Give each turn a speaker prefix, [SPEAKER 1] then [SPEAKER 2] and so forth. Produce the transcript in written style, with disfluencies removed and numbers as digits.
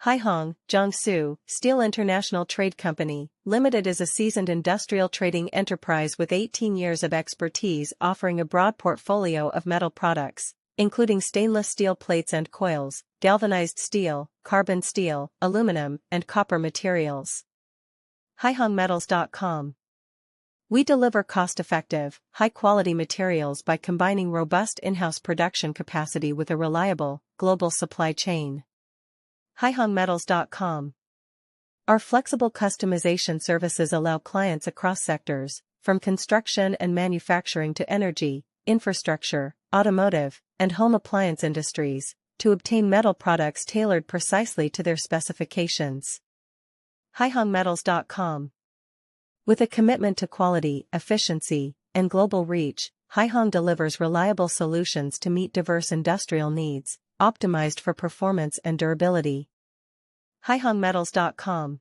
[SPEAKER 1] Haihong, Jiangsu, Steel International Trade Company, Limited is a seasoned industrial trading enterprise with 18 years of expertise offering a broad portfolio of metal products, including stainless steel plates and coils, galvanized steel, carbon steel, aluminum, and copper materials. HaihongMetals.com. We deliver cost-effective, high-quality materials by combining robust in-house production capacity with a reliable, global supply chain. HaihongMetals.com. Our flexible customization services allow clients across sectors, from construction and manufacturing to energy, infrastructure, automotive, and home appliance industries, to obtain metal products tailored precisely to their specifications. HaihongMetals.com. With a commitment to quality, efficiency, and global reach, Haihong delivers reliable solutions to meet diverse industrial needs, optimized for performance and durability. HaihongMetals.com.